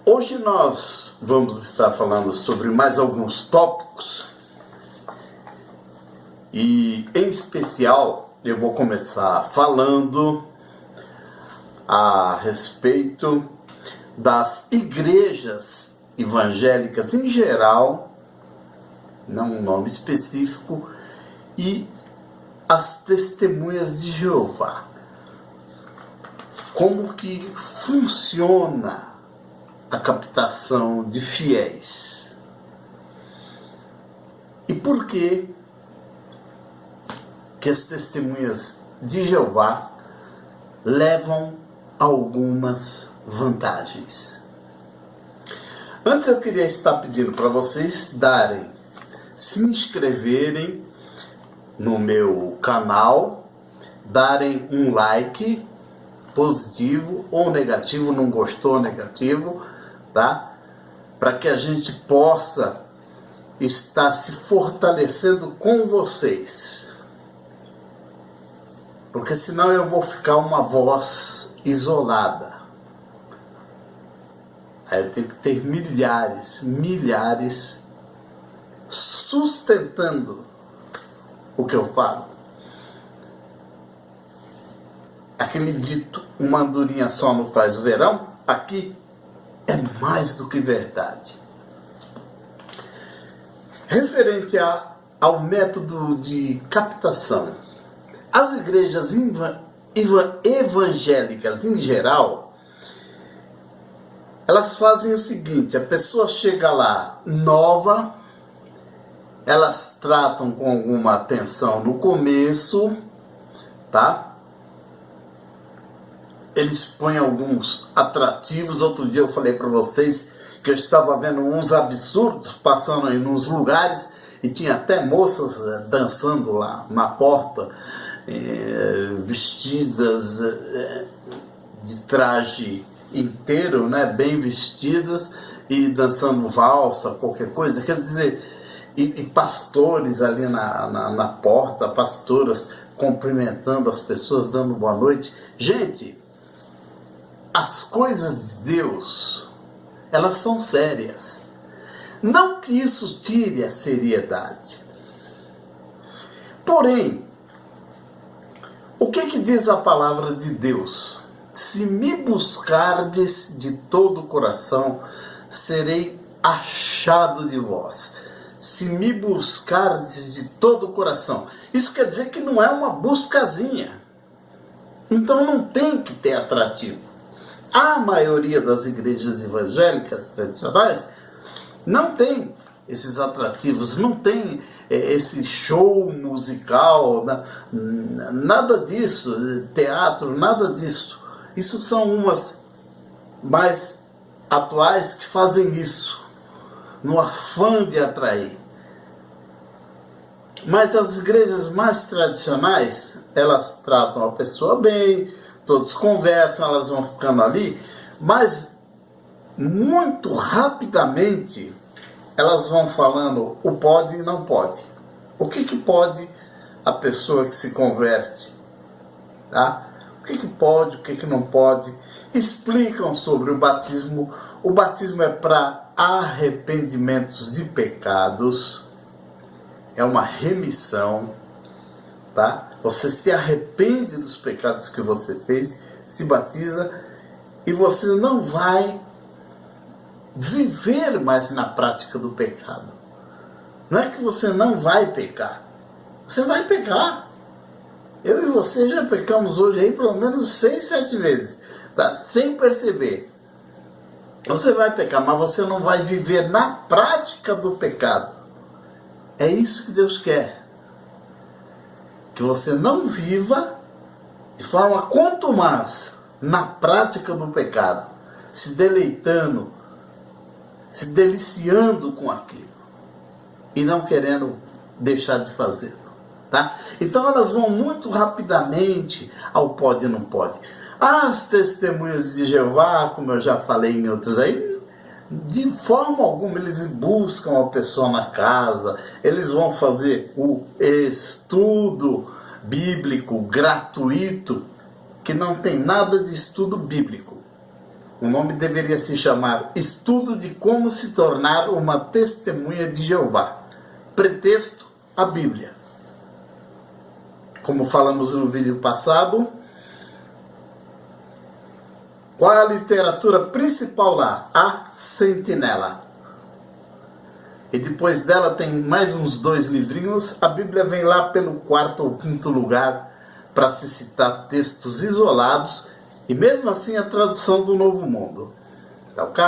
Hoje nós vamos estar falando sobre mais alguns tópicos e, em especial, eu vou começar falando a respeito das igrejas evangélicas em geral, não um nome específico, e as testemunhas de Jeová. Como que funciona a captação de fiéis? E por que as testemunhas de Jeová levam algumas vantagens? Antes eu queria estar pedindo para vocês se inscreverem no meu canal, darem um like positivo ou negativo, não gostou, negativo, tá? Para que a gente possa estar se fortalecendo com vocês. Porque senão eu vou ficar uma voz isolada. Aí eu tenho que ter milhares sustentando o que eu falo. Aquele dito, uma andorinha só não faz o verão, aqui é mais do que verdade. Referente ao método de captação, as igrejas evangélicas em geral, elas fazem o seguinte: a pessoa chega lá nova, elas tratam com alguma atenção no começo, tá? Eles põem alguns atrativos. Outro dia eu falei para vocês que eu estava vendo uns absurdos passando aí nos lugares e tinha até moças dançando lá na porta, vestidas de traje inteiro, né, bem vestidas e dançando valsa, qualquer coisa. Quer dizer, e pastores ali na porta, pastoras cumprimentando as pessoas, dando boa noite. Gente, as coisas de Deus, elas são sérias. Não que isso tire a seriedade. Porém, o que diz a palavra de Deus? Se me buscardes de todo o coração, serei achado de vós. Se me buscardes de todo o coração. Isso quer dizer que não é uma buscazinha. Então não tem que ter atrativo. A maioria das igrejas evangélicas tradicionais não tem esses atrativos, não tem esse show musical, nada disso, teatro, nada disso. Isso são umas mais atuais que fazem isso, no afã de atrair. Mas as igrejas mais tradicionais, elas tratam a pessoa bem, todos conversam, elas vão ficando ali, mas muito rapidamente elas vão falando o pode e não pode. O que pode a pessoa que se converte? Tá? O que pode, o que não pode? Explicam sobre o batismo. O batismo é para arrependimentos de pecados, é uma remissão, tá? Você se arrepende dos pecados que você fez, se batiza e você não vai viver mais na prática do pecado. Não é que você não vai pecar, você vai pecar. Eu e você já pecamos hoje aí pelo menos 6, 7 vezes, tá? Sem perceber. Você vai pecar, mas você não vai viver na prática do pecado. É isso que Deus quer. Que você não viva de forma quanto mais na prática do pecado, se deleitando, se deliciando com aquilo e não querendo deixar de fazê-lo, tá? Então elas vão muito rapidamente ao pode e não pode. As testemunhas de Jeová, como eu já falei em outros aí, de forma alguma eles buscam a pessoa na casa, eles vão fazer o estudo bíblico gratuito, que não tem nada de estudo bíblico. O nome deveria se chamar Estudo de como se tornar uma testemunha de Jeová. Pretexto, a Bíblia. Como falamos no vídeo passado, qual é a literatura principal lá? A Sentinela. E depois dela tem mais uns 2 livrinhos. A Bíblia vem lá pelo 4º ou 5º lugar para se citar textos isolados. E mesmo assim a tradução do Novo Mundo. Tá ok?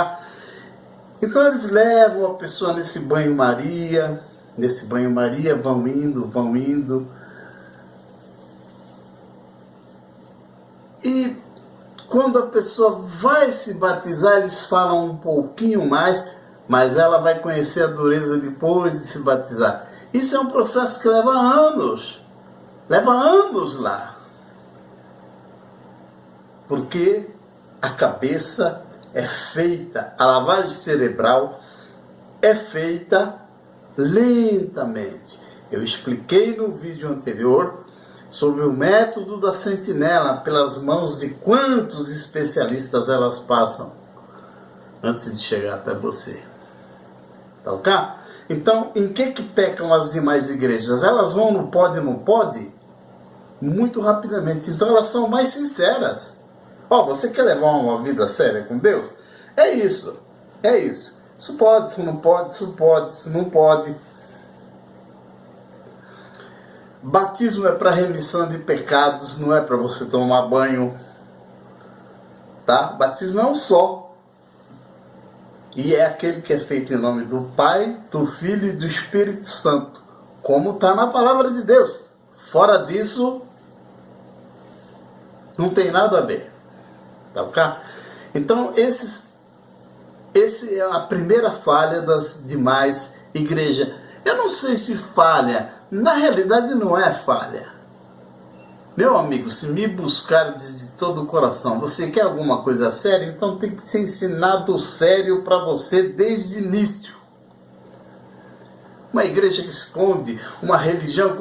Então eles levam a pessoa nesse banho-maria. Nesse banho-maria vão indo. E quando a pessoa vai se batizar, eles falam um pouquinho mais, mas ela vai conhecer a dureza depois de se batizar. Isso é um processo que leva anos. Leva anos lá. Porque a cabeça é feita, a lavagem cerebral é feita lentamente. Eu expliquei no vídeo anterior sobre o método da sentinela, pelas mãos de quantos especialistas elas passam antes de chegar até você. Tá ok? Então, em que pecam as demais igrejas? Elas vão no pode, não pode? Muito rapidamente. Então, elas são mais sinceras. Você quer levar uma vida séria com Deus? É isso. Isso pode, isso não pode, isso pode, isso não pode. Batismo é para remissão de pecados, não é para você tomar banho. Tá? Batismo é um só. E é aquele que é feito em nome do Pai, do Filho e do Espírito Santo. Como está na palavra de Deus. Fora disso, não tem nada a ver. Tá ok? Então, esse é a primeira falha das demais igrejas. Eu não sei se falha. Na realidade, não é falha. Meu amigo, se me buscar de todo o coração, você quer alguma coisa séria? Então tem que ser ensinado sério para você desde o início. Uma igreja que esconde, uma religião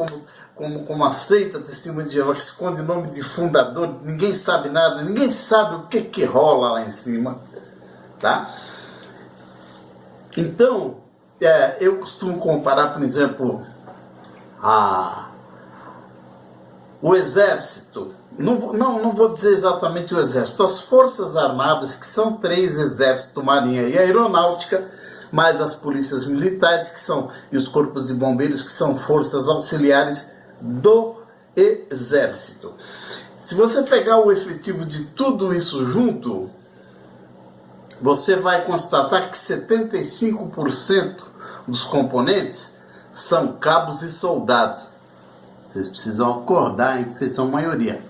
como a seita Testemunho de Jeová, que esconde o nome de fundador, ninguém sabe nada, ninguém sabe o que rola lá em cima. Tá? Então, eu costumo comparar, por exemplo, o exército, não vou dizer exatamente o exército, as forças armadas, que são 3 exércitos, marinha e aeronáutica, mais as polícias militares, e os corpos de bombeiros, que são forças auxiliares do exército. Se você pegar o efetivo de tudo isso junto, você vai constatar que 75% dos componentes são cabos e soldados. Vocês precisam acordar, hein? Vocês são maioria.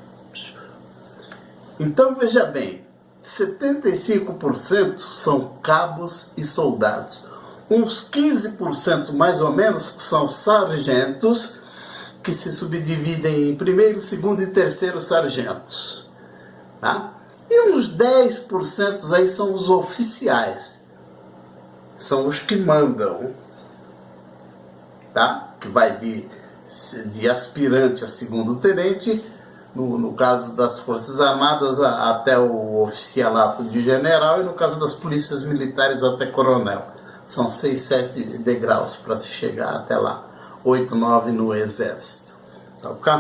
Então, veja bem, 75% são cabos e soldados. Uns 15% mais ou menos são sargentos, que se subdividem em primeiro, segundo e terceiro sargentos. Tá? E uns 10% aí são os oficiais. São os que mandam. Tá? Que vai de aspirante a segundo tenente, no caso das Forças Armadas, até o oficialato de general, e no caso das polícias militares até coronel. São 6, 7 degraus para se chegar até lá. 8, 9 no exército. Tá ok?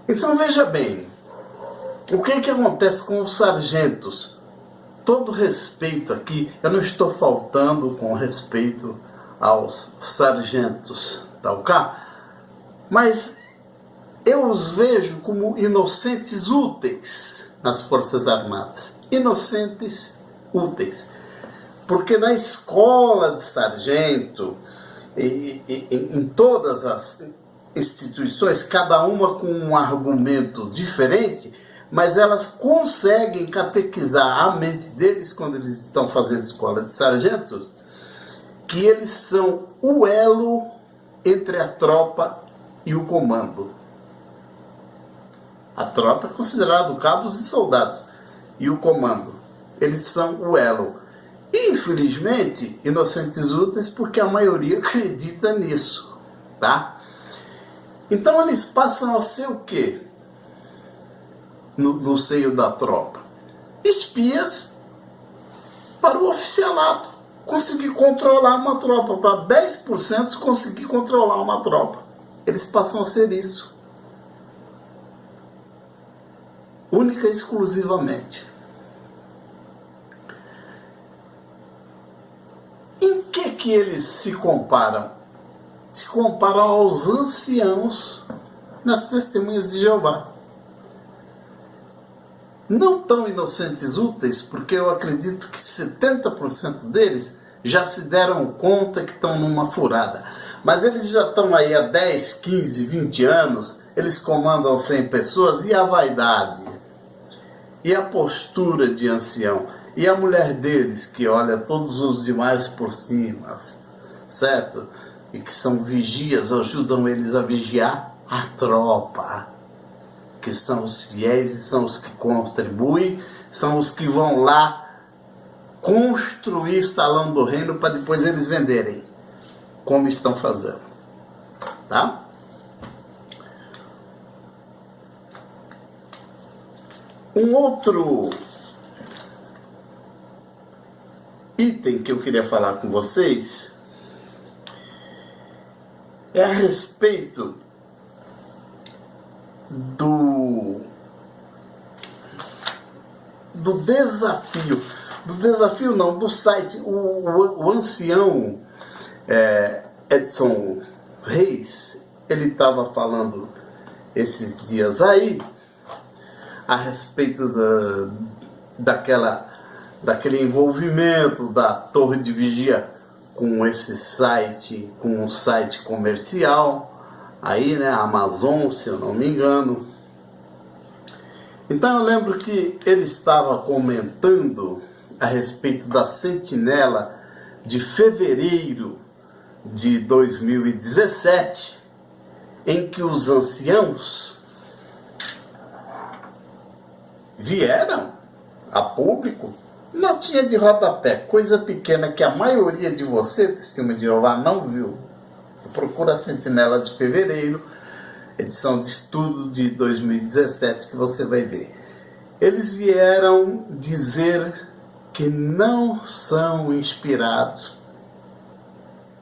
Então veja bem, o que acontece com os sargentos? Todo respeito aqui, eu não estou faltando com respeito aos sargentos, tá ok? Mas eu os vejo como inocentes úteis nas Forças Armadas. Inocentes úteis. Porque na escola de sargento, em todas as instituições, cada uma com um argumento diferente, mas elas conseguem catequizar a mente deles quando eles estão fazendo escola de sargentos, que eles são o elo entre a tropa e o comando. A tropa é considerada cabos e soldados, e o comando, eles são o elo. E, infelizmente, inocentes úteis, porque a maioria acredita nisso, tá? Então eles passam a ser o quê? No seio da tropa? espias para o oficialato. Conseguir controlar uma tropa. Para 10% conseguir controlar uma tropa. Eles passam a ser isso. Única e exclusivamente. Em que eles se comparam? Se comparam aos anciãos nas testemunhas de Jeová. Não tão inocentes úteis, porque eu acredito que 70% deles já se deram conta que estão numa furada. Mas eles já estão aí há 10, 15, 20 anos, eles comandam 100 pessoas, e a vaidade? E a postura de ancião? E a mulher deles, que olha todos os demais por cima, certo? E que são vigias, ajudam eles a vigiar a tropa, que são os fiéis e são os que contribuem, são os que vão lá construir salão do reino para depois eles venderem, como estão fazendo, tá? Um outro item que eu queria falar com vocês é a respeito do desafio não, do site. O ancião Edson Reis, ele estava falando esses dias aí a respeito daquele envolvimento da torre de vigia com esse site, com um site comercial aí, né, Amazon, se eu não me engano. Então eu lembro que ele estava comentando a respeito da sentinela de fevereiro de 2017, em que os anciãos vieram a público, notinha de rodapé, coisa pequena que a maioria de você, testemunha de Jeová, não viu. Você procura a sentinela de fevereiro, edição de estudo de 2017, que você vai ver. Eles vieram dizer que não são inspirados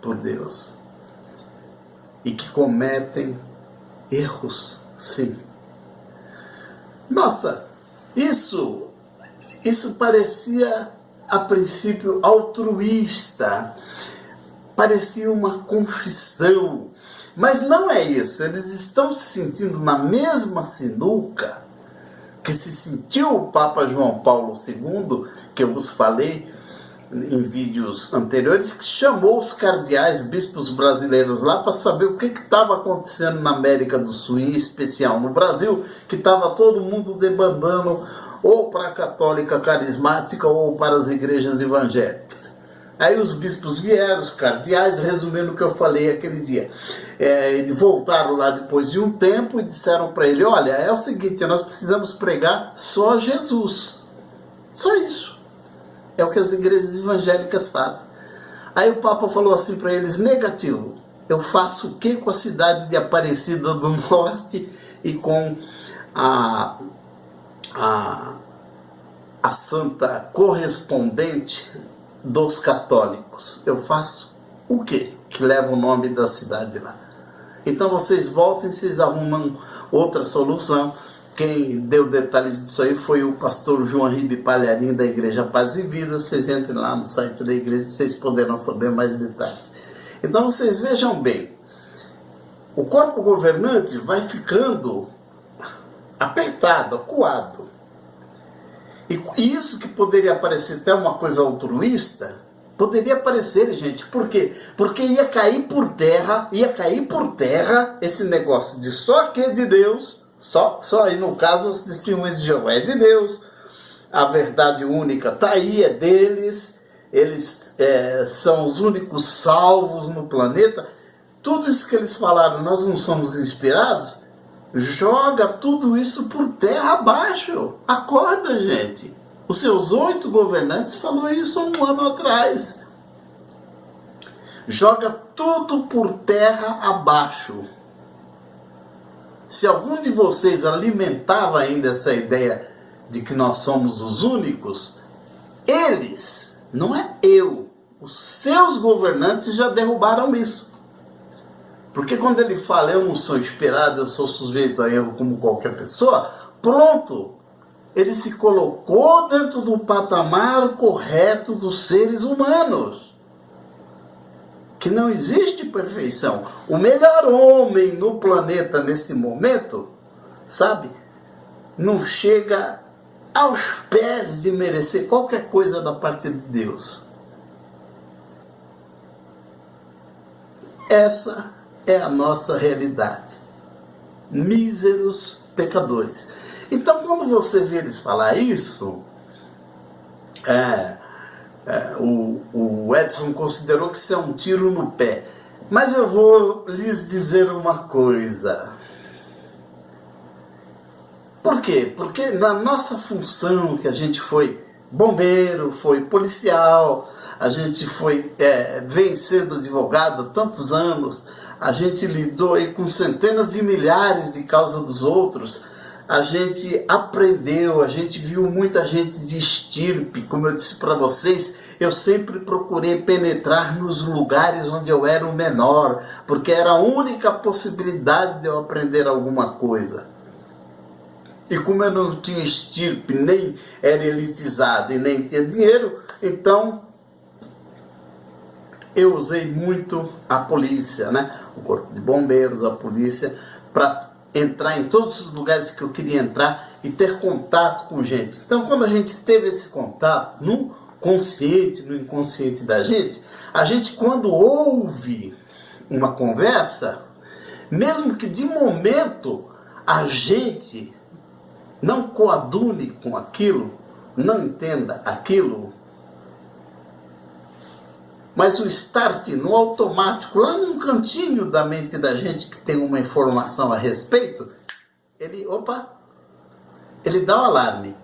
por Deus e que cometem erros, sim. Nossa, isso parecia a princípio altruísta, parecia uma confissão, mas não é isso. Eles estão se sentindo na mesma sinuca que se sentiu o Papa João Paulo II, que eu vos falei em vídeos anteriores, que chamou os cardeais, bispos brasileiros lá para saber o que estava acontecendo na América do Sul, em especial no Brasil, que estava todo mundo debandando ou para a católica carismática ou para as igrejas evangélicas. Aí os bispos vieram, os cardeais, resumindo o que eu falei aquele dia. Eles voltaram lá depois de um tempo e disseram para ele: olha, é o seguinte, nós precisamos pregar só Jesus. Só isso. É o que as igrejas evangélicas fazem. Aí o Papa falou assim para eles: negativo. Eu faço o que com a cidade de Aparecida do Norte e com a santa correspondente dos católicos? Eu faço o quê? Que leva o nome da cidade lá. Então vocês voltem, vocês arrumam outra solução. Quem deu detalhes disso aí foi o pastor João Ribe Palharim, da Igreja Paz e Vida. Vocês entrem lá no site da igreja e vocês poderão saber mais detalhes. Então vocês vejam bem, o corpo governante vai ficando apertado, acuado. E isso que poderia parecer até uma coisa altruísta, poderia parecer, gente. Por quê? Porque ia cair por terra esse negócio de só que é de Deus, só aí no caso os testemunhos de Jeová é de Deus, a verdade única está aí, é deles, eles são os únicos salvos no planeta. Tudo isso que eles falaram, nós não somos inspirados, joga tudo isso por terra abaixo. Acorda, gente. Os seus 8 governantes falou isso há um ano atrás. Joga tudo por terra abaixo. Se algum de vocês alimentava ainda essa ideia de que nós somos os únicos, eles, não é eu, os seus governantes já derrubaram isso. Porque quando ele fala, eu não sou inspirado, eu sou sujeito a erro como qualquer pessoa, pronto, ele se colocou dentro do patamar correto dos seres humanos. Que não existe perfeição. O melhor homem no planeta nesse momento, sabe, não chega aos pés de merecer qualquer coisa da parte de Deus. Essa é a nossa realidade. Míseros pecadores. Então, quando você vê eles falar isso, o Edson considerou que isso é um tiro no pé. Mas eu vou lhes dizer uma coisa. Por quê? Porque na nossa função, que a gente foi bombeiro, foi policial, a gente vem sendo advogado há tantos anos, a gente lidou aí com centenas de milhares de causa dos outros, a gente aprendeu, a gente viu muita gente de estirpe, como eu disse para vocês, eu sempre procurei penetrar nos lugares onde eu era o menor, porque era a única possibilidade de eu aprender alguma coisa. E como eu não tinha estirpe, nem era elitizado e nem tinha dinheiro, então eu usei muito a polícia, né? O corpo de bombeiros, a polícia, para entrar em todos os lugares que eu queria entrar e ter contato com gente. Então, quando a gente teve esse contato, no consciente, no inconsciente da gente, a gente, quando ouve uma conversa, mesmo que de momento a gente não coadune com aquilo, não entenda aquilo, mas o start no automático, lá num cantinho da mente da gente que tem uma informação a respeito, ele dá o alarme,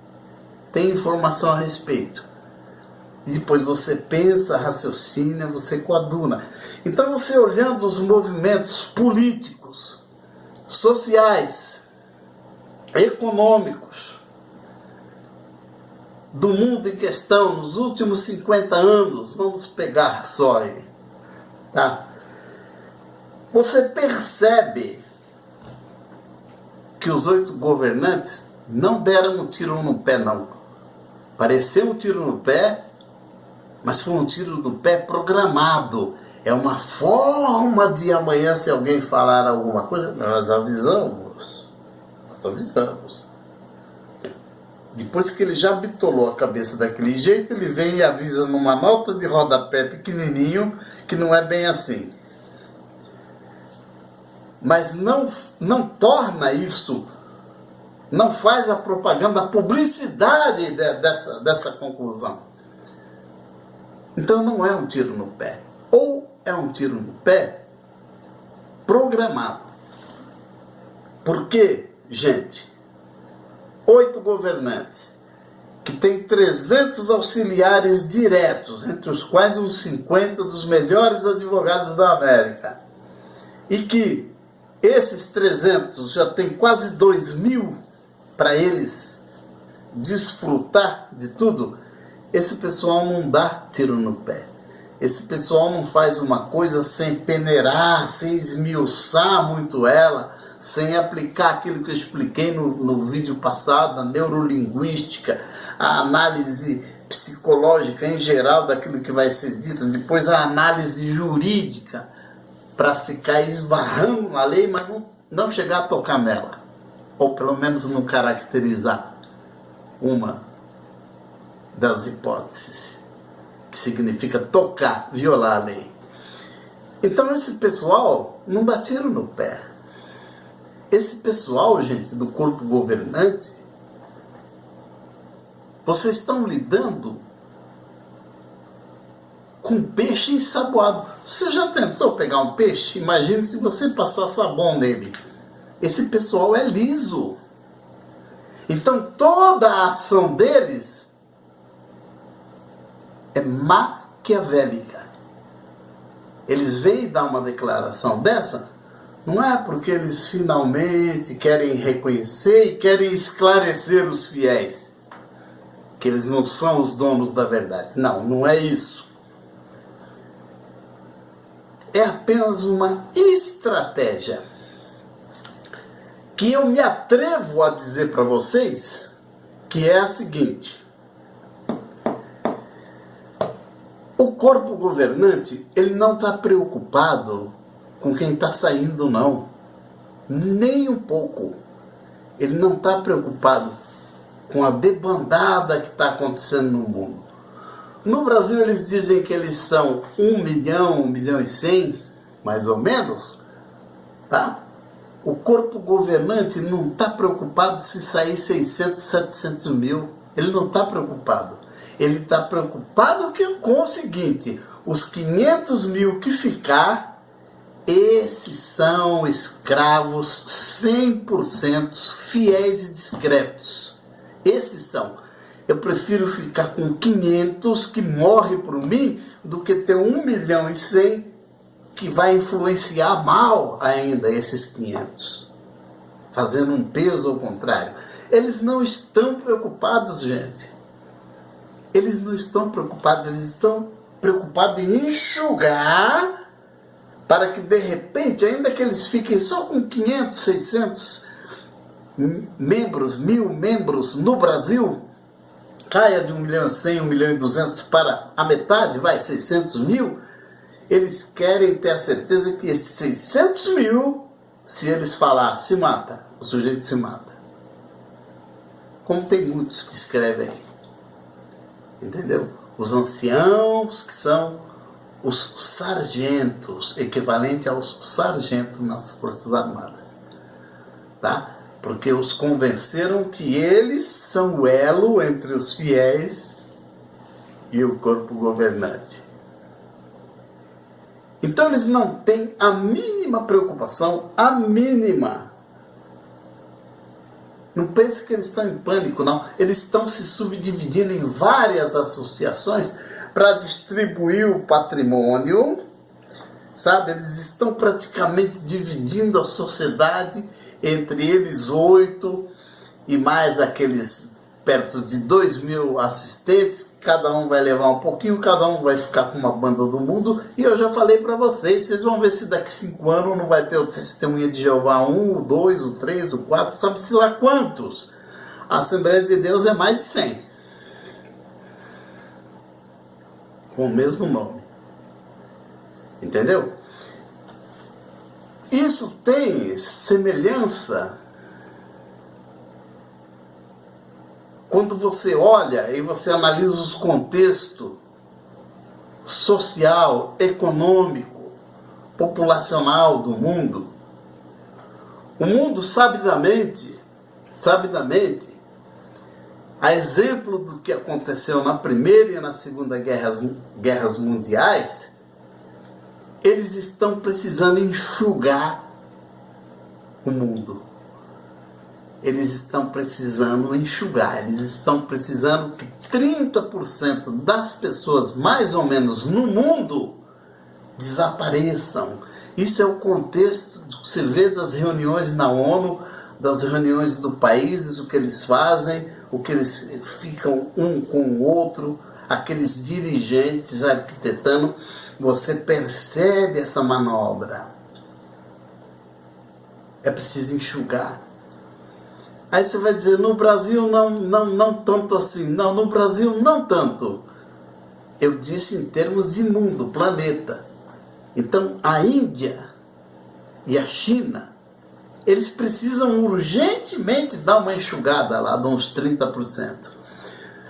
tem informação a respeito. E depois você pensa, raciocina, você coaduna. Então você olhando os movimentos políticos, sociais, econômicos, do mundo em questão, nos últimos 50 anos, vamos pegar só aí, tá? Você percebe que os 8 governantes não deram um tiro no pé, não. Pareceu um tiro no pé, mas foi um tiro no pé programado. É uma forma de amanhã, se alguém falar alguma coisa, nós avisamos. Depois que ele já bitolou a cabeça daquele jeito, ele vem e avisa numa nota de rodapé pequenininho que não é bem assim. Mas não torna isso, não faz a propaganda, a publicidade dessa conclusão. Então não é um tiro no pé. Ou é um tiro no pé programado. Porque, gente, 8 governantes, que tem 300 auxiliares diretos, entre os quais uns 50 dos melhores advogados da América, e que esses 300 já tem quase 2.000 para eles desfrutar de tudo, esse pessoal não dá tiro no pé. Esse pessoal não faz uma coisa sem peneirar, sem esmiuçar muito ela, sem aplicar aquilo que eu expliquei no vídeo passado, a neurolinguística, a análise psicológica em geral daquilo que vai ser dito, depois a análise jurídica, para ficar esbarrando na lei, mas não chegar a tocar nela, ou pelo menos não caracterizar uma das hipóteses, que significa tocar, violar a lei. Então esse pessoal não dá tiro no pé. Esse pessoal, gente, do corpo governante, vocês estão lidando com peixe ensaboado. Você já tentou pegar um peixe? Imagine se você passar sabão nele. Esse pessoal é liso. Então toda a ação deles é maquiavélica. Eles vêm dar uma declaração dessa, não é porque eles finalmente querem reconhecer e querem esclarecer os fiéis. que eles não são os donos da verdade. Não, não é isso. É apenas uma estratégia que eu me atrevo a dizer para vocês, que é a seguinte: o corpo governante, ele não está preocupado com quem está saindo, não. Nem um pouco. Ele não está preocupado com a debandada que está acontecendo no mundo. No Brasil eles dizem que eles são 1 milhão, 1 milhão e 100, mais ou menos, tá? O corpo governante não está preocupado se sair 600, 700 mil. Ele não está preocupado. Ele está preocupado com o seguinte: os 500 mil que ficar, esses são escravos 100% fiéis e discretos. Esses são. Eu prefiro ficar com 500 que morre por mim do que ter 1 milhão e 100 que vai influenciar mal ainda esses 500, fazendo um peso ao contrário. Eles não estão preocupados, gente. Eles não estão preocupados, eles estão preocupados em enxugar para que de repente, ainda que eles fiquem só com 500, 600 membros, 1.000 membros no Brasil, caia de 1 milhão e 100, 1 milhão e 200 para a metade, vai, 600 mil, eles querem ter a certeza que esses 600 mil, se eles falar, se mata, o sujeito se mata. Como tem muitos que escrevem aí. Entendeu? Os anciãos, que são os sargentos, equivalente aos sargentos nas Forças Armadas. Tá? Porque os convenceram que eles são o elo entre os fiéis e o corpo governante. Então eles não têm a mínima preocupação, a mínima. Não pense que eles estão em pânico, não. Eles estão se subdividindo em várias associações para distribuir o patrimônio, sabe? Eles estão praticamente dividindo a sociedade entre eles 8 e mais aqueles perto de 2.000 assistentes, cada um vai levar um pouquinho, cada um vai ficar com uma banda do mundo, e eu já falei para vocês, vocês vão ver se daqui 5 anos não vai ter o Testemunha de Jeová 1, o 2, o 3, o 4, sabe-se lá quantos. A Assembleia de Deus é mais de 100. Com o mesmo nome. Entendeu? Isso tem semelhança quando você olha e você analisa os contextos social, econômico, populacional do mundo. O mundo sabidamente, a exemplo do que aconteceu na Primeira e na Segunda Guerras Mundiais, eles estão precisando enxugar o mundo. Eles estão precisando enxugar, eles estão precisando que 30% das pessoas, mais ou menos, no mundo, desapareçam. Isso é o contexto que você vê das reuniões na ONU, das reuniões do país, o que eles fazem, o que eles ficam um com o outro, aqueles dirigentes arquitetando. Você percebe essa manobra. É preciso enxugar. Aí você vai dizer, no Brasil não tanto assim. Não, no Brasil não tanto. Eu disse em termos de mundo, planeta. Então, a Índia e a China, eles precisam urgentemente dar uma enxugada lá de uns 30%.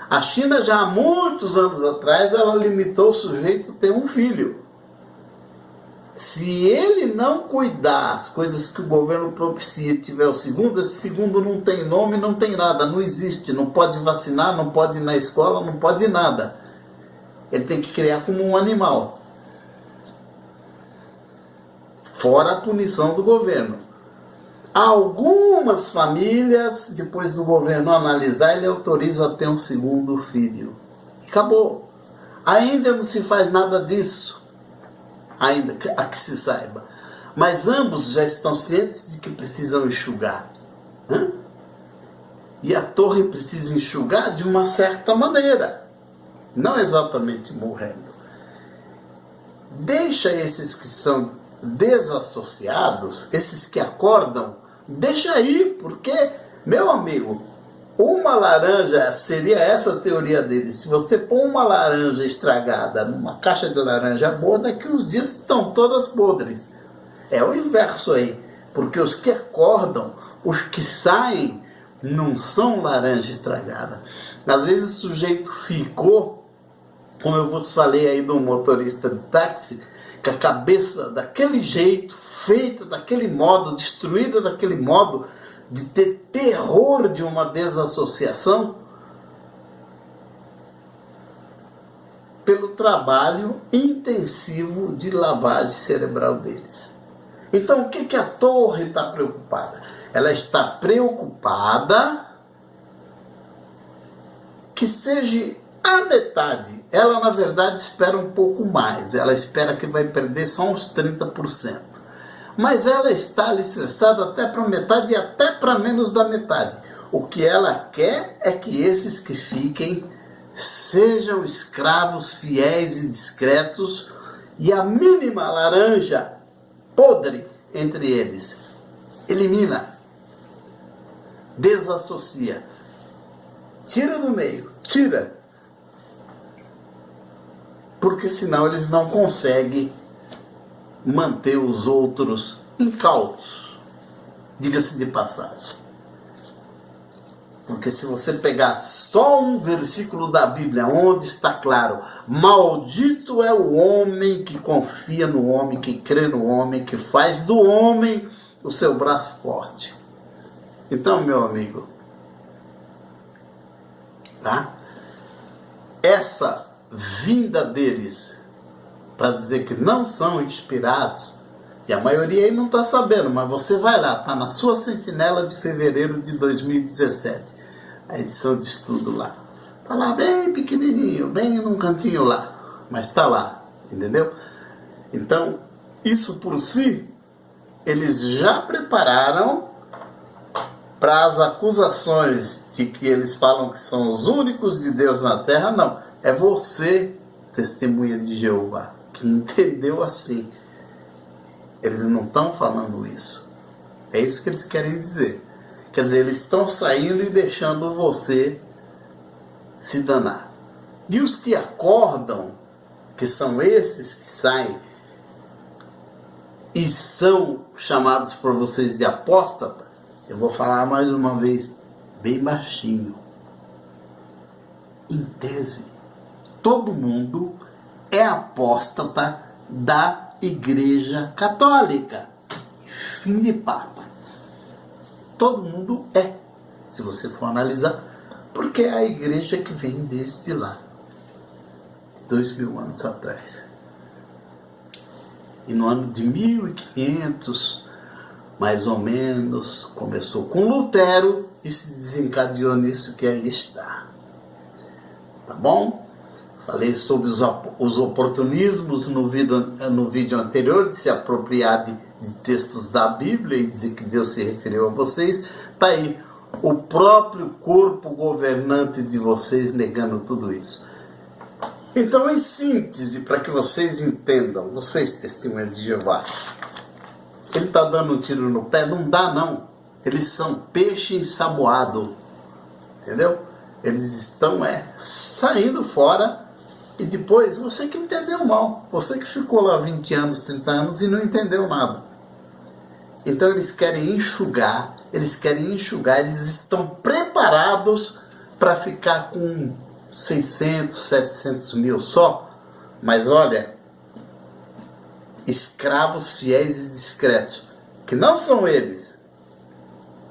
A China já há muitos anos atrás, ela limitou o sujeito a ter um filho. Se ele não cuidar as coisas que o governo propicia, tiver o segundo, esse segundo não tem nome, não tem nada, não existe, não pode vacinar, não pode ir na escola, não pode ir nada. Ele tem que criar como um animal. Fora a punição do governo. Algumas famílias, depois do governo analisar, ele autoriza a ter um segundo filho. E acabou. A Índia não se faz nada disso, ainda a que se saiba. Mas ambos já estão cientes de que precisam enxugar. E a torre precisa enxugar de uma certa maneira, não exatamente morrendo. Deixa esses que são desassociados, esses que acordam, deixa aí, porque, meu amigo, uma laranja, seria essa a teoria dele, se você pôr uma laranja estragada numa caixa de laranja boa, daqui uns dias estão todas podres. É o inverso aí, porque os que acordam, os que saem, não são laranja estragada. Às vezes o sujeito ficou, como eu vos falei aí do motorista de táxi, com a cabeça daquele jeito, feita daquele modo, destruída daquele modo, de ter terror de uma desassociação, pelo trabalho intensivo de lavagem cerebral deles. Então, o que a torre está preocupada? Ela está preocupada que seja a metade. Ela, na verdade, espera um pouco mais. Ela espera que vai perder só uns 30%. Mas ela está alicerçada até para metade e até para menos da metade. O que ela quer é que esses que fiquem sejam escravos fiéis e discretos, e a mínima laranja podre entre eles elimina, desassocia, tira do meio, tira, porque senão eles não conseguem manter os outros incautos, diga-se de passagem. Porque se você pegar só um versículo da Bíblia, onde está claro, maldito é o homem que confia no homem, que crê no homem, que faz do homem o seu braço forte. Então, meu amigo, tá? Essa vinda deles para dizer que não são inspirados, e a maioria aí não está sabendo, mas você vai lá, está na sua sentinela de fevereiro de 2017, a edição de estudo lá. Está lá bem pequenininho, bem num cantinho lá, mas está lá, entendeu? Então, isso por si, eles já prepararam para as acusações de que eles falam que são os únicos de Deus na terra. Não, é você, testemunha de Jeová, que entendeu assim. Eles não estão falando isso. É isso que eles querem dizer. Quer dizer, eles estão saindo e deixando você se danar. E os que acordam, que são esses que saem e são chamados por vocês de apóstata, eu vou falar mais uma vez, bem baixinho. Em tese, todo mundo é apóstata da Igreja Católica. Fim de papo. Todo mundo é, se você for analisar, porque é a igreja que vem desde lá, de 2000 anos atrás. E no ano de 1500, mais ou menos, começou com Lutero e se desencadeou nisso que aí está. Tá bom? Falei sobre os oportunismos no vídeo anterior, de se apropriar de textos da Bíblia e dizer que Deus se referiu a vocês. Está aí o próprio corpo governante de vocês negando tudo isso. Então, em síntese, para que vocês entendam, vocês testemunhas de Jeová, ele está dando um tiro no pé? Não dá, não. Eles são peixe ensaboado, entendeu? Eles estão saindo fora. E depois, você que entendeu mal, você que ficou lá 20 anos, 30 anos e não entendeu nada. Então eles querem enxugar, eles estão preparados para ficar com 600, 700 mil só. Mas olha, escravos fiéis e discretos, que não são eles.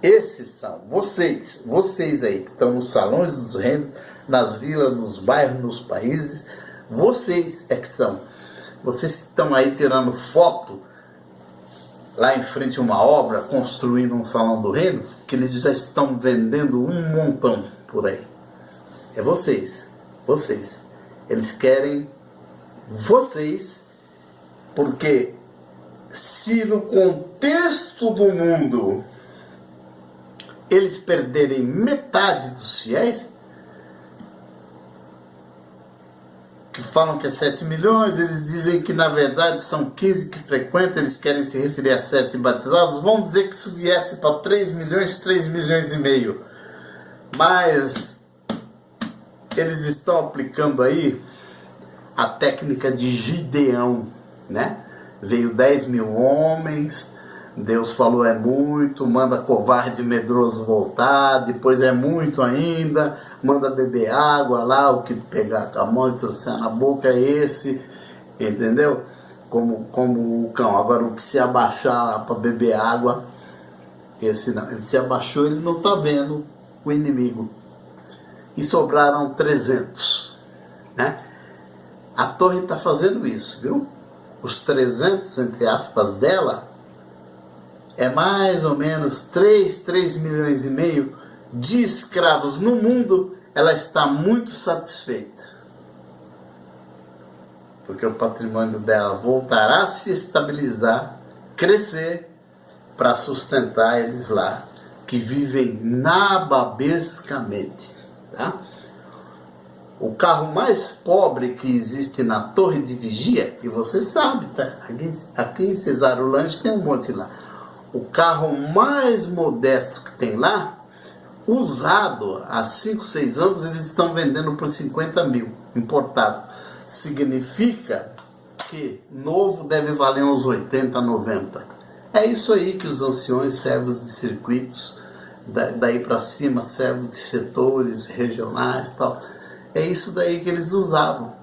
Esses são vocês aí que estão nos salões dos reinos, nas vilas, nos bairros, nos países. Vocês é que são. Vocês que estão aí tirando foto lá em frente a uma obra, construindo um salão do reino, que eles já estão vendendo um montão por aí. É vocês. Eles querem vocês, porque se no contexto do mundo eles perderem metade dos fiéis, que falam que é 7 milhões, eles dizem que na verdade são 15 que frequentam, eles querem se referir a 7 batizados, vão dizer que isso viesse para 3 milhões e meio. Mas eles estão aplicando aí a técnica de Gideão, né? Veio 10 mil homens, Deus falou é muito, manda covarde e medroso voltar, depois é muito ainda, manda beber água lá, o que pegar com a mão e trouxer na boca é esse, entendeu? Como o cão. Agora o que se abaixar lá para beber água, esse não. Ele se abaixou, ele não está vendo o inimigo. E sobraram 300, né? A torre está fazendo isso, viu? Os 300, entre aspas, dela, é mais ou menos 3 milhões e meio de escravos no mundo. Ela está muito satisfeita, porque o patrimônio dela voltará a se estabilizar, crescer, para sustentar eles lá, que vivem nababescamente, tá? O carro mais pobre que existe na torre de vigia, e você sabe, tá? Aqui em Cesarolândia tem um monte lá. O carro mais modesto que tem lá, usado há 5, 6 anos, eles estão vendendo por 50 mil, importado. Significa que novo deve valer uns 80, 90. É isso aí que os anciões, servos de circuitos, daí para cima, servos de setores regionais e tal, é isso daí que eles usavam.